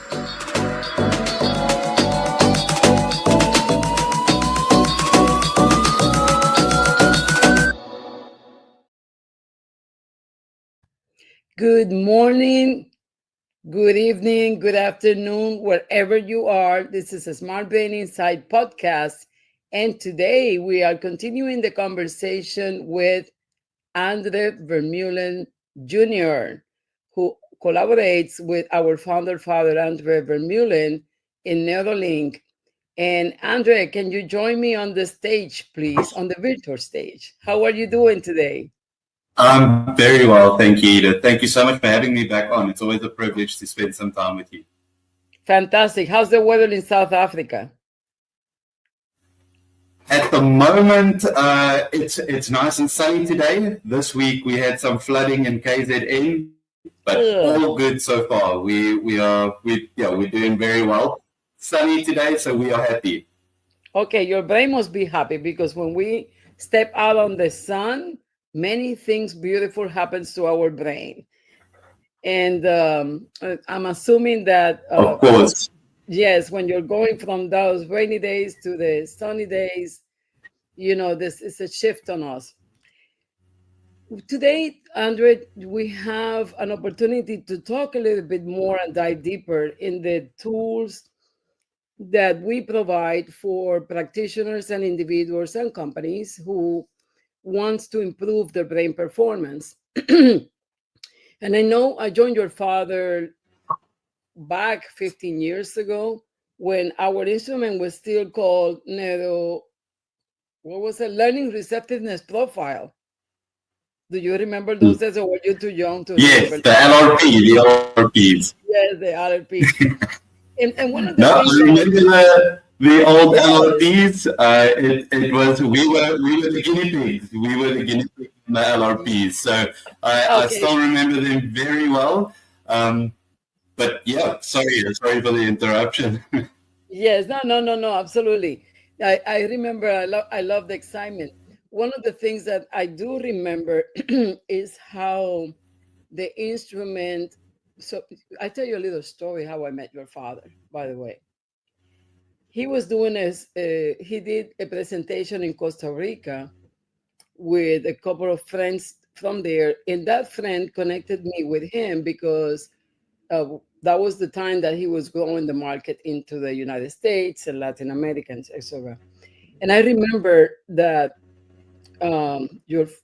Good morning, good evening, good afternoon, wherever you are. This is a Smart Brain Insight podcast. And today we are continuing the conversation with André Vermeulen Jr., who collaborates with our founder, Father André Vermeulen in Neurolink. And André, can you join me on the stage, please, on the virtual stage? How are you doing today? I'm very well, thank you, Edith. Thank you so much for having me back on. It's always a privilege to spend some time with you. Fantastic. How's the weather in South Africa? At the moment, it's nice and sunny today. This week we had some flooding in KZN, but all good so far. We're doing very well. Sunny today, so we are happy. Okay, your brain must be happy because when we step out on the sun, many things beautiful happens to our brain. And I'm assuming that of course, yes, when you're going from those rainy days to the sunny days, this is a shift on us. Today, André, we have an opportunity to talk a little bit more and dive deeper in the tools that we provide for practitioners and individuals and companies who wants to improve their brain performance. And I know I joined your father back 15 years ago when our instrument was still called Learning Receptiveness Profile. Do you remember those days, or were you too young to yes, remember? the LRPs. Yes, the LRP. And one of the No, I things remember the old LRPs. We were the guinea pigs. We were the guinea pigs in the LRPs. So I still remember them very well. But yeah, sorry for the interruption. Yes, no, absolutely. I remember. I love the excitement. One of the things that I do remember is how the instrument. So I tell you a little story how I met your father. By the way, he was doing he did a presentation in Costa Rica with a couple of friends from there, and that friend connected me with him because that was the time that he was growing the market into the United States and Latin Americans, etc. And I remember that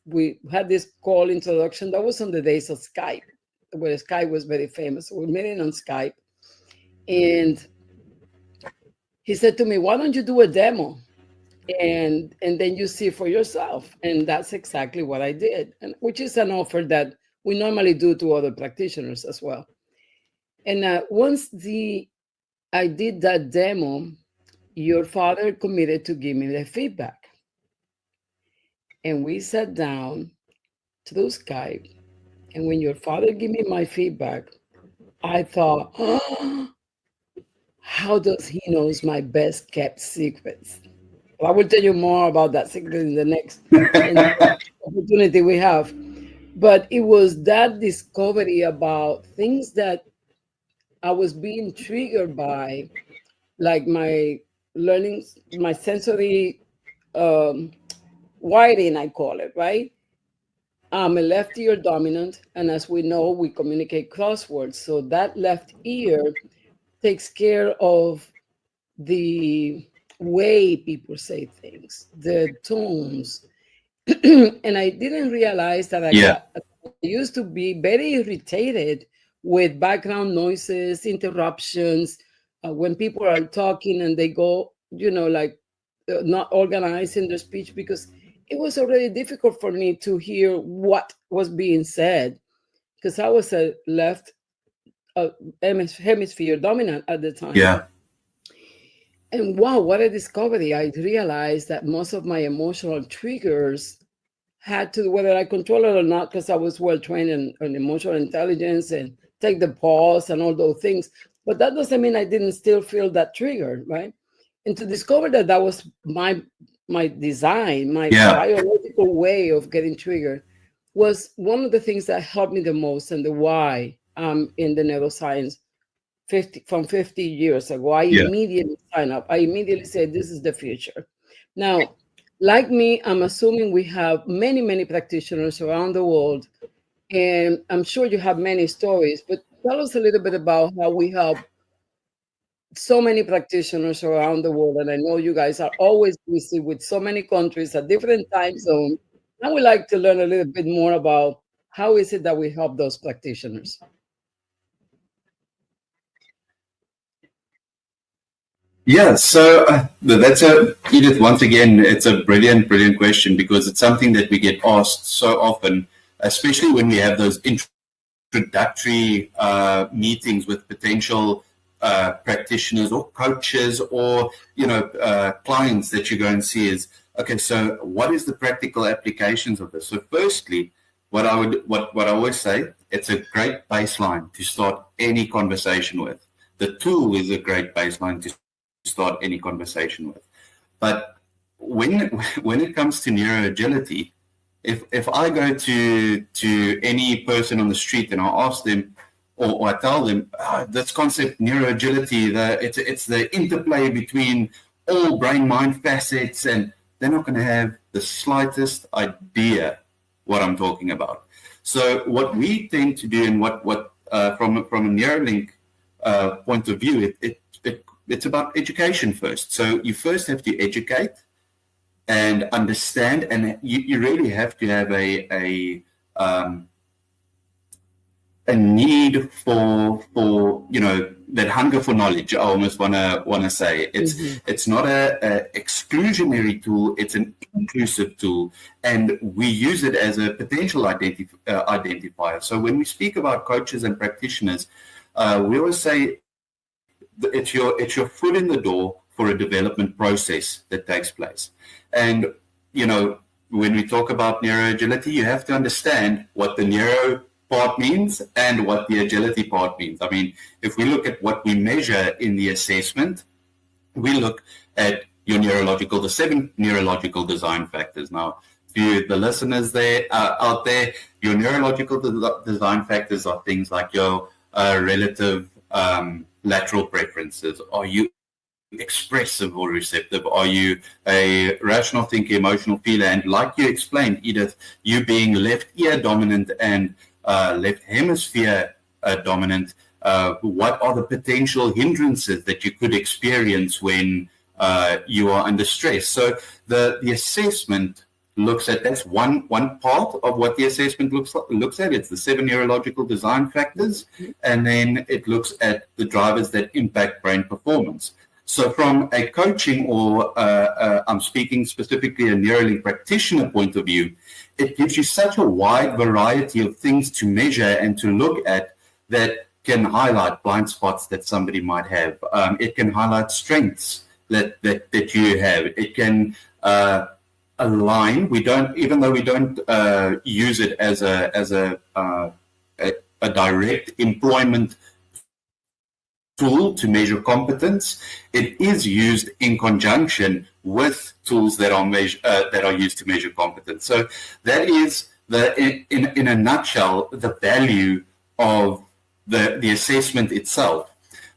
we had this call introduction. That was on the days of Skype, where Skype was very famous. We met on Skype, and he said to me, "Why don't you do a demo, and then you see for yourself?" And that's exactly what I did, and which is an offer that we normally do to other practitioners as well. And once I did that demo, your father committed to give me the feedback. And we sat down through Skype. And when your father gave me my feedback, I thought, oh, how does he knows my best kept secrets? Well, I will tell you more about that secret in the next opportunity we have. But it was that discovery about things that I was being triggered by, like my learning, my sensory wiring, I call it, right? I'm a left ear dominant, and as we know, we communicate crosswords. So that left ear takes care of the way people say things, the tones. And I didn't realize that I used to be very irritated with background noises, interruptions, when people are talking and they go, not organized in their speech, because it was already difficult for me to hear what was being said, because I was a left hemisphere dominant at the time. Yeah. And wow, what a discovery. I realized that most of my emotional triggers had to, whether I control it or not, because I was well trained in emotional intelligence and take the pause and all those things. But that doesn't mean I didn't still feel that trigger, right? And to discover that was my design, my biological way of getting triggered, was one of the things that helped me the most, and the why I'm in the neuroscience 50 years ago. I immediately sign up. I immediately said, this is the future. Now, like me, I'm assuming we have many, many practitioners around the world, and I'm sure you have many stories, but tell us a little bit about how we help so many practitioners around the world. And I know you guys are always busy with so many countries at different time zones. I would like to learn a little bit more about how is it that we help those practitioners? Yeah, so that's Edith, once again, it's a brilliant, brilliant question, because it's something that we get asked so often, especially when we have those introductory meetings with potential practitioners or coaches or clients that you go and see is, okay, so what is the practical applications of this? So firstly, what I always say, it's a great baseline to start any conversation with. The tool is a great baseline to start any conversation with. But when it comes to Neuro-Agility, if I go to any person on the street and I ask them, or I tell them, this concept Neuro-Agility, it's the interplay between all brain-mind facets, and they're not going to have the slightest idea what I'm talking about. So what we tend to do, and what from a Neuralink point of view, it's about education first. So you first have to educate and understand, and you really have to have a need for that hunger for knowledge. I almost wanna say it's not a exclusionary tool; it's an inclusive tool, and we use it as a potential identifier. So when we speak about coaches and practitioners, we always say it's your foot in the door for a development process that takes place. And when we talk about Neuro-Agility, you have to understand what the neuro part means and what the agility part means. I mean, if we look at what we measure in the assessment, we look at the 7 neurological design factors. Now, to the listeners out there, your neurological design factors are things like your relative lateral preferences. Are you expressive or receptive? Are you a rational thinker, emotional feeler? And like you explained, Edith, you being left ear dominant and left hemisphere dominant, what are the potential hindrances that you could experience when you are under stress? So the assessment looks at, that's one part of what the assessment looks at. It's the 7 neurological design factors, and then it looks at the drivers that impact brain performance. So from a coaching, or I'm speaking specifically a Neuralink practitioner point of view, it gives you such a wide variety of things to measure and to look at that can highlight blind spots that somebody might have. It can highlight strengths that you have. It can align. Even though we don't use it as a direct employment tool to measure competence, it is used in conjunction with tools that are used to measure competence. So that is in a nutshell the value of the assessment itself.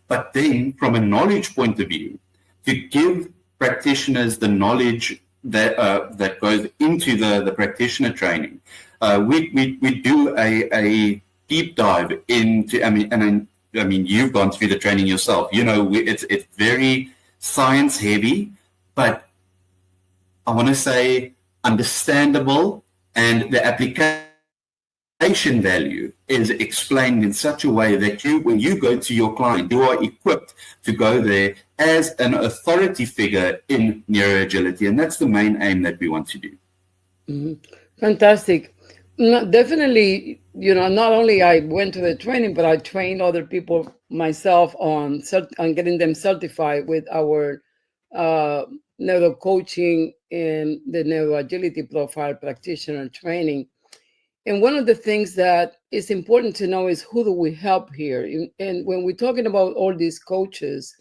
But then, from a knowledge point of view, to give practitioners the knowledge that goes into the practitioner training, we do a deep dive into. I mean, you've gone through the training yourself. It's very science heavy, but I want to say understandable, and the application value is explained in such a way that when you go to your client, you are equipped to go there as an authority figure in Neuro-Agility, and that's the main aim that we want to do. Mm-hmm. Fantastic. No, definitely, not only I went to the training, but I trained other people myself on getting them certified with our neuro coaching and the Neuro-Agility profile practitioner training. And one of the things that is important to know is, who do we help here? And when we're talking about all these coaches,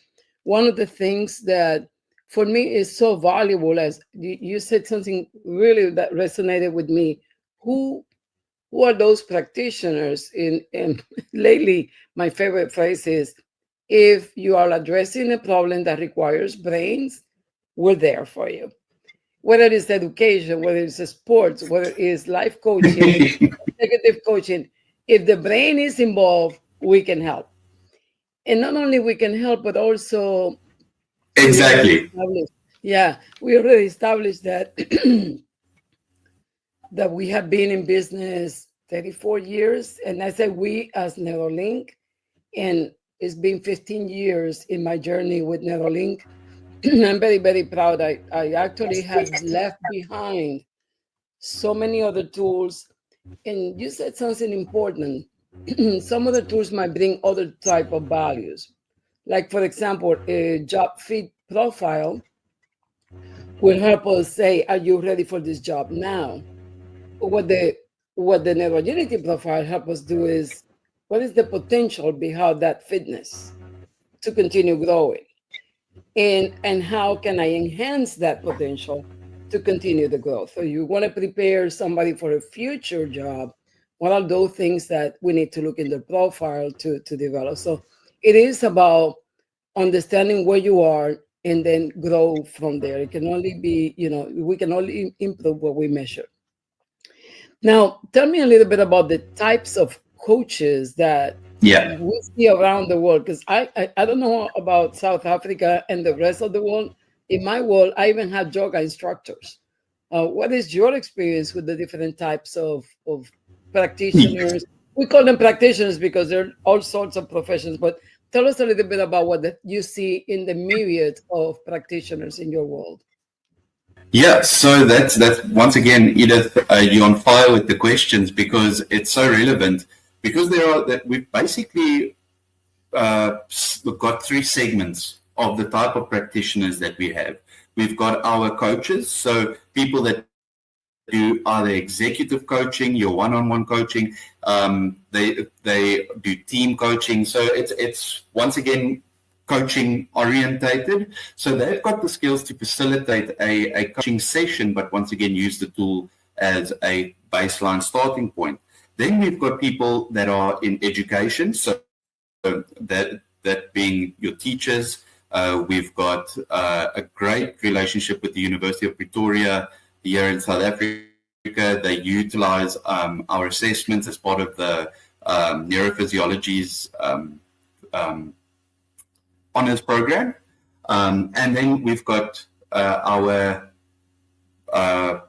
one of the things that for me is so valuable, as you said something really that resonated with me, who are those practitioners? And lately, my favorite phrase is, If you are addressing a problem that requires brains, we're there for you. Whether it's education, whether it's sports, whether it's life coaching, executive coaching, if the brain is involved, we can help. And not only we can help, but also Exactly. we already established that that we have been in business 34 years. And I say we as Neurolink, and it's been 15 years in my journey with Neurolink. I'm very, very proud. I actually have left behind so many other tools. And you said something important. Some of the tools might bring other type of values. Like, for example, a job fit profile will help us say, are you ready for this job now? What the Neuro-Agility profile help us do is, what is the potential behind that fitness to continue growing? And how can I enhance that potential to continue the growth? So you want to prepare somebody for a future job. What are those things that we need to look in the profile to develop? So it is about understanding where you are and then grow from there. It can only be, we can only improve what we measure. Now, tell me a little bit about the types of coaches that we see around the world, because I don't know about South Africa and the rest of the world. In my world, I even have yoga instructors. What is your experience with the different types of practitioners? We call them practitioners because they're all sorts of professions, but tell us a little bit about what you see in the myriad of practitioners in your world. Yeah, so that's once again, Edith, you're on fire with the questions because it's so relevant. Because we've basically got three segments of the type of practitioners that we have. We've got our coaches, so people that do either executive coaching, your one-on-one coaching. They do team coaching. So it's once again coaching orientated. So they've got the skills to facilitate a coaching session, but once again use the tool as a baseline starting point. Then we've got people that are in education, so that being your teachers. We've got a great relationship with the University of Pretoria here in South Africa. They utilize our assessments as part of the neurophysiology's honors program. And then we've got our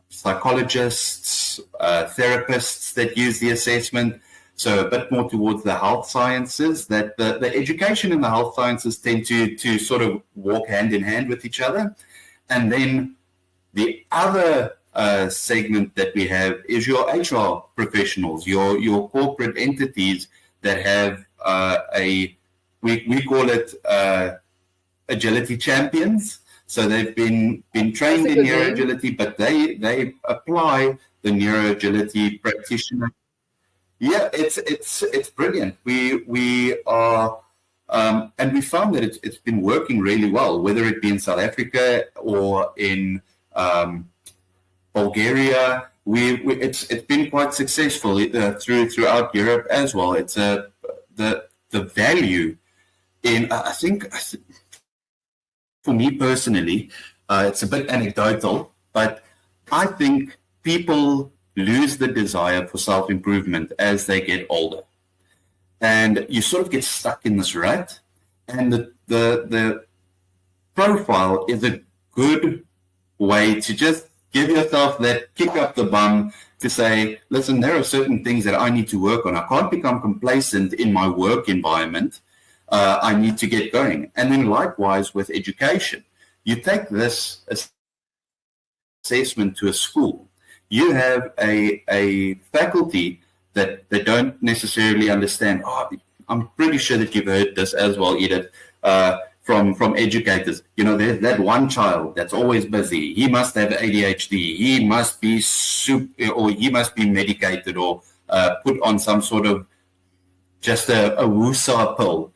psychologists, therapists that use the assessment. So a bit more towards the health sciences, that the education and the health sciences tend to sort of walk hand in hand with each other. And then the other segment that we have is your HR professionals, your corporate entities that have we call it agility champions. So they've been trained in neuro-agility, but they apply the neuro-agility practitioner. Yeah, it's brilliant. We are and we found that it's been working really well, whether it be in South Africa or in Bulgaria. It's been quite successful throughout Europe as well. It's the value in I think for me personally, it's a bit anecdotal, but I think people lose the desire for self-improvement as they get older. And you sort of get stuck in this rut. And the profile is a good way to just give yourself that kick up the bum to say, listen, there are certain things that I need to work on. I can't become complacent in my work environment. I need to get going. And then likewise with education, you take this assessment to a school. You have a faculty that they don't necessarily understand. Oh, I'm pretty sure that you've heard this as well, Edith, from educators. You know, there's that one child that's always busy. He must have ADHD. He must be or he must be medicated or put on some sort of just a woosah pill.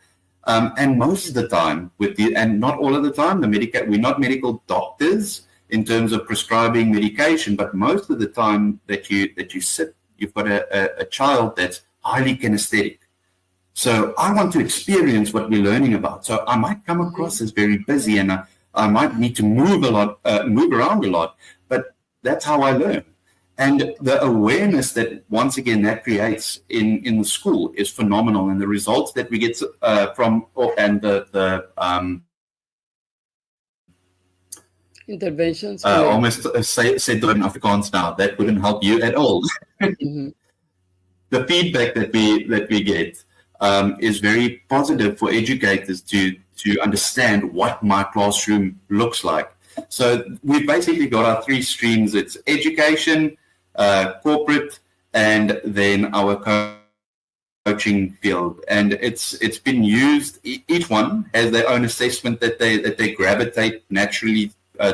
And most of the time, and not all of the time, we're not medical doctors in terms of prescribing medication, but most of the time that you sit, you've got a child that's highly kinesthetic. So I want to experience what we're learning about. So I might come across as very busy, and I might need to move around a lot, but that's how I learn. And the awareness that, once again, that creates in the school is phenomenal. And the results that we get and the interventions. Almost said in Afrikaans now, that wouldn't help you at all. The feedback that we get is very positive for educators to understand what my classroom looks like. So we've basically got our three streams. It's education, corporate, and then our coaching field. And it's been used. Each one has their own assessment that they gravitate naturally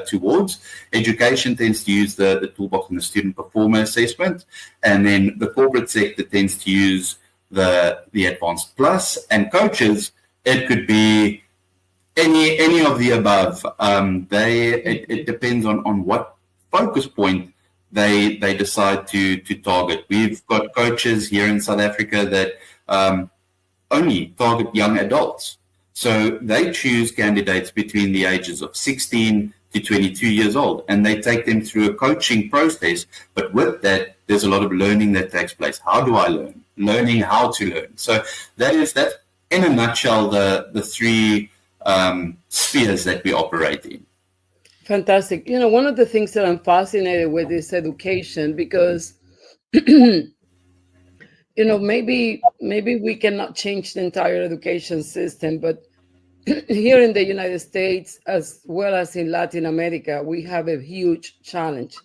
towards. Education tends to use the toolbox and the student performer assessment, and then the corporate sector tends to use the advanced plus, and coaches, it could be any of the above. It depends on what focus point they decide to target. We've got coaches here in South Africa that only target young adults. So they choose candidates between the ages of 16 to 22 years old, and they take them through a coaching process. But with that, there's a lot of learning that takes place. How do I learn? Learning how to learn. So that's in a nutshell the three spheres that we operate in. Fantastic. One of the things that I'm fascinated with is education, because maybe we cannot change the entire education system, but here in the United States, as well as in Latin America, we have a huge challenge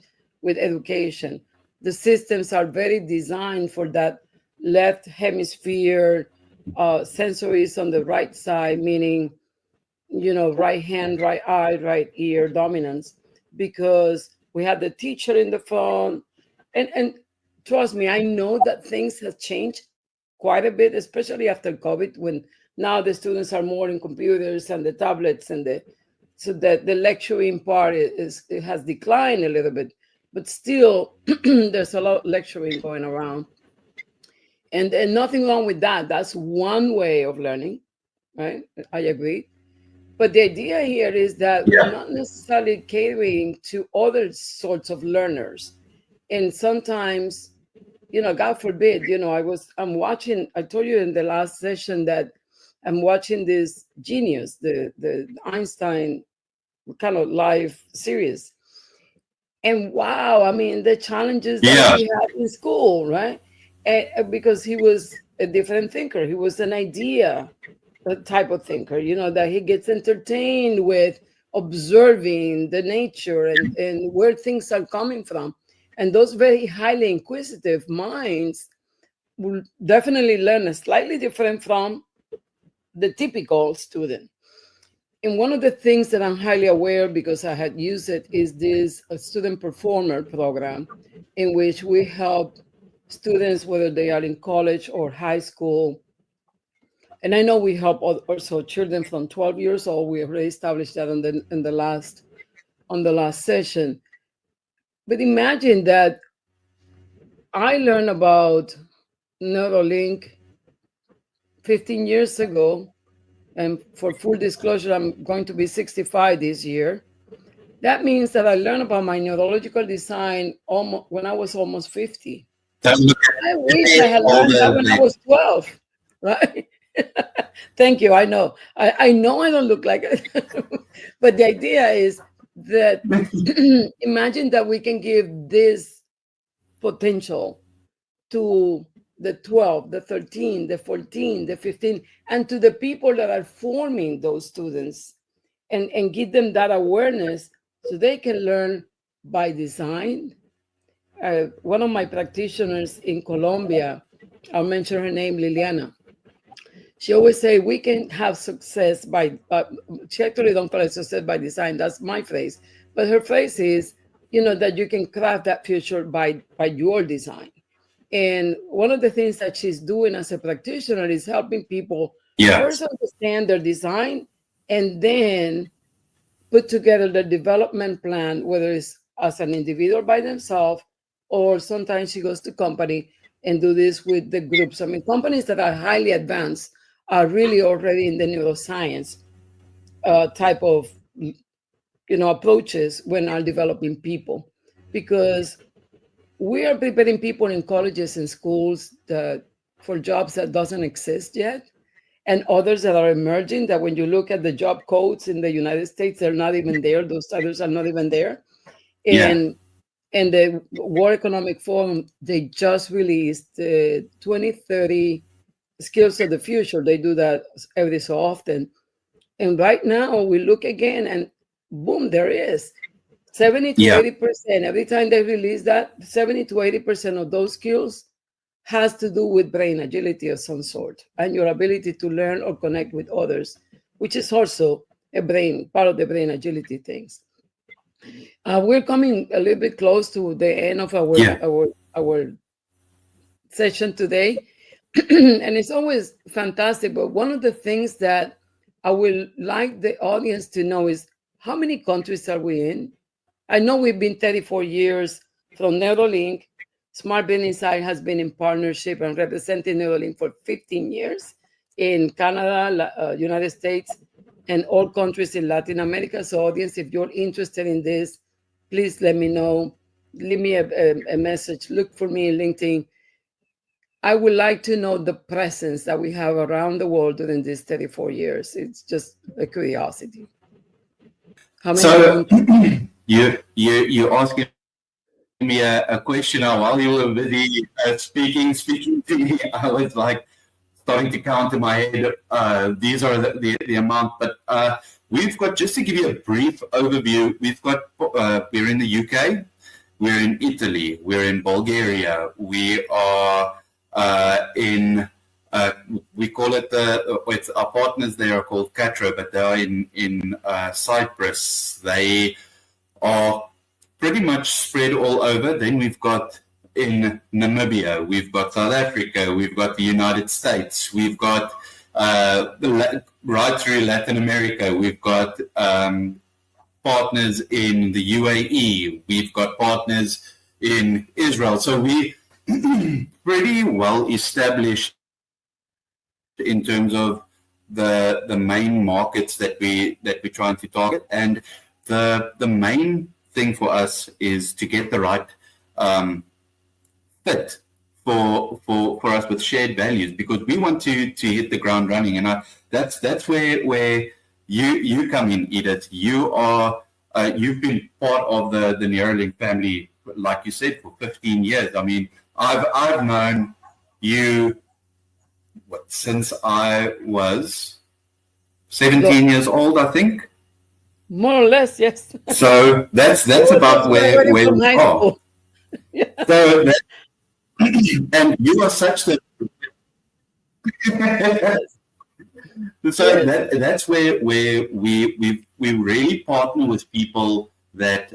with education. The systems are very designed for that left hemisphere, sensories on the right side, meaning, right hand, right eye, right ear dominance, because we have the teacher in the front. And trust me, I know that things have changed quite a bit, especially after COVID, when now the students are more in computers and the tablets, so that the lecturing part it has declined a little bit, but still there's a lot of lecturing going around. And nothing wrong with that. That's one way of learning, right? I agree. But the idea here is that we're not necessarily catering to other sorts of learners. And sometimes, God forbid, I'm watching, I told you in the last session that I'm watching this Genius, the Einstein kind of live series. And wow, I mean, the challenges that he had in school, right? And because he was a different thinker. He was an idea type of thinker, that he gets entertained with observing the nature and where things are coming from. And those very highly inquisitive minds will definitely learn slightly different from the typical student. And one of the things that I'm highly aware, because I had used it, is this student performer program, in which we help students, whether they are in college or high school. And I know we help also children from 12 years old. We already established that on the last session. But imagine that I learned about Neuralink 15 years ago. And for full disclosure, I'm going to be 65 this year. That means that I learned about my neurological design when I was almost 50. I wish I had learned that when I was 12, right? Thank you. I know. I know I don't look like it. But the idea is that imagine that we can give this potential to the 12, the 13, the 14, the 15, and to the people that are forming those students, and give them that awareness so they can learn by design. One of my practitioners in Colombia, I'll mention her name, Liliana. She always say we can have success by, she actually don't call it success by design. That's my phrase. But her phrase is, that you can craft that future by your design. And one of the things that she's doing as a practitioner is helping people first understand their design, and then put together the development plan, whether it's as an individual by themselves, or sometimes she goes to company, and do this with the groups. I mean, companies that are highly advanced are really already in the neuroscience type of approaches when are developing people, because we are preparing people in colleges and schools for jobs that doesn't exist yet, and others that are emerging, that when you look at the job codes in the United States, they're not even there. Those titles are not even there. And the World Economic Forum, they just released the 2030 skills of the future. They do that every so often. And right now we look again and boom, there is 70 to 80%. Every time they release that, 70 to 80% of those skills has to do with brain agility of some sort and your ability to learn or connect with others, which is also part of the brain agility things. We're coming a little bit close to the end of our session today. And it's always fantastic. But one of the things that I would like the audience to know is, how many countries are we in? I know we've been 34 years from Neurolink. Smart Brain Insight has been in partnership and representing Neurolink for 15 years in Canada, United States, and all countries in Latin America. So audience, if you're interested in this, please let me know. Leave me a message. Look for me in LinkedIn. I would like to know the presence that we have around the world during these 34 years. It's just a curiosity. So you're asking me a question now while you were busy speaking to me. I was like starting to count in my head. These are the amount, but we've got, just to give you a brief overview, we're in the UK, we're in Italy, we're in Bulgaria, we are we call it it's our partners there are called Catro, but they are in Cyprus. They are pretty much spread all over. Then we've got in Namibia, we've got South Africa, we've got the United States, we've got right through Latin America, we've got partners in the UAE, we've got partners in Israel. So we pretty well established in terms of the main markets that we're trying to target, and the main thing for us is to get the right fit for us with shared values, because we want to hit the ground running, and that's where you come in, Edith. You've been part of the Neurolink family, like you said, for 15 years. I mean, I've known you since I was 17 years old, I think. More or less, yes. So that's about where we are. Yeah. So and you are such that. So that's where we really partner with people that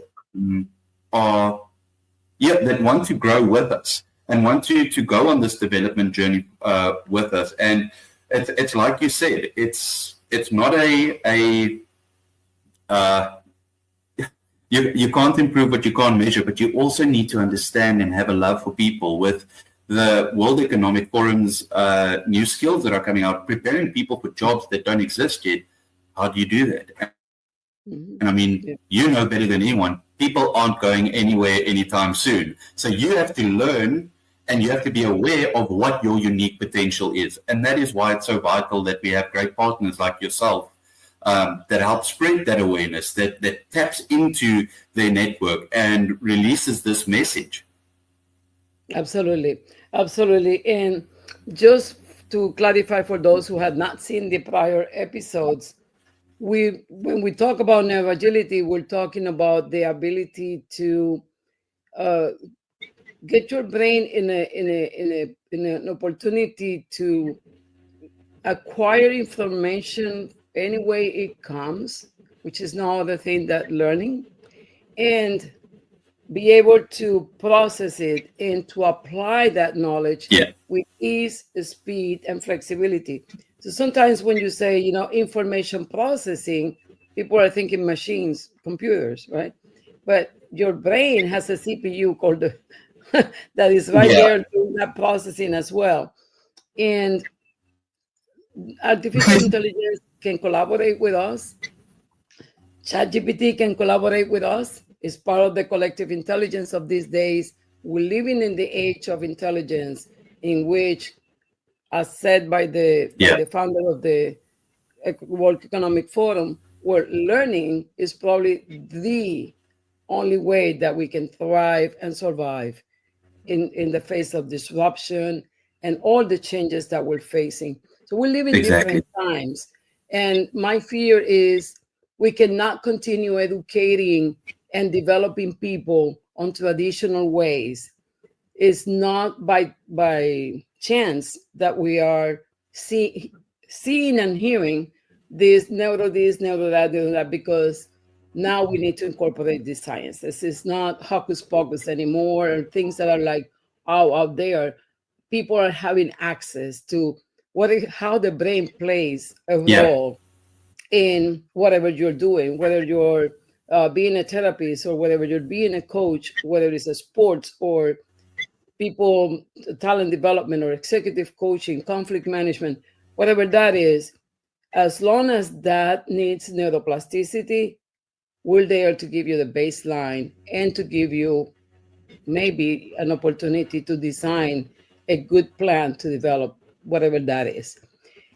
that want to grow with us and want to go on this development journey with us. And it's like you said, it's not you can't improve what you can't measure, but you also need to understand and have a love for people. With the World Economic Forum's new skills that are coming out, preparing people for jobs that don't exist yet, how do you do that? And I mean, you know better than anyone, people aren't going anywhere anytime soon. So you have to learn, and you have to be aware of what your unique potential is. And that is why it's so vital that we have great partners like yourself that help spread that awareness, that taps into their network and releases this message. Absolutely. Absolutely. And just to clarify for those who had not seen the prior episodes, when we talk about neuro-agility, we're talking about the ability to get your brain in an opportunity to acquire information any way it comes, which is no other thing than learning, and be able to process it and to apply that knowledge with ease, speed, and flexibility. So sometimes when you say, information processing, people are thinking machines, computers, right? But your brain has a CPU called that is right Yeah. there doing that processing as well. And artificial intelligence can collaborate with us. ChatGPT can collaborate with us. It's part of the collective intelligence of these days. We're living in the age of intelligence in which, as said by the founder of the World Economic Forum, where learning is probably the only way that we can thrive and survive in the face of disruption and all the changes that we're facing. So we live in Exactly. different times. And my fear is we cannot continue educating and developing people on traditional ways. It's not by chance that we are seeing and hearing this, neuro that, because now we need to incorporate this science. This is not hocus pocus anymore, and things that are like, oh, out there. People are having access to how the brain plays a Yeah. role in whatever you're doing, whether you're being a therapist or whether you're being a coach, whether it's a sports or people talent development or executive coaching, conflict management, whatever that is. As long as that needs neuroplasticity, we're there to give you the baseline and to give you maybe an opportunity to design a good plan to develop whatever that is.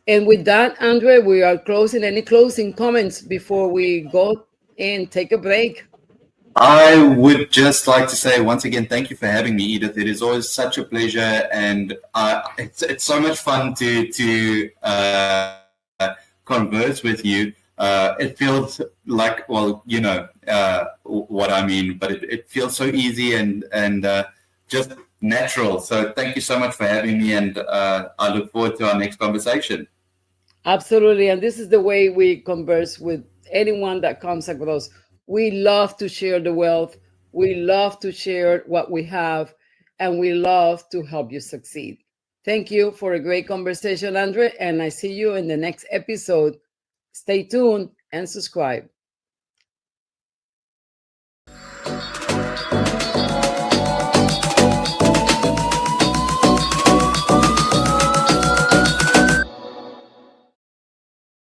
And with that, André, we are closing. Any closing comments before we go and take a break? I would just like to say once again, thank you for having me, Edith. It is always such a pleasure, and it's so much fun to converse with you. It feels like, well, you know what I mean, but it feels so easy and just natural. So thank you so much for having me, and I look forward to our next conversation. Absolutely. And this is the way we converse with anyone that comes across. We love to share the wealth. We love to share what we have, and we love to help you succeed. Thank you for a great conversation, André, and I see you in the next episode. Stay tuned and subscribe.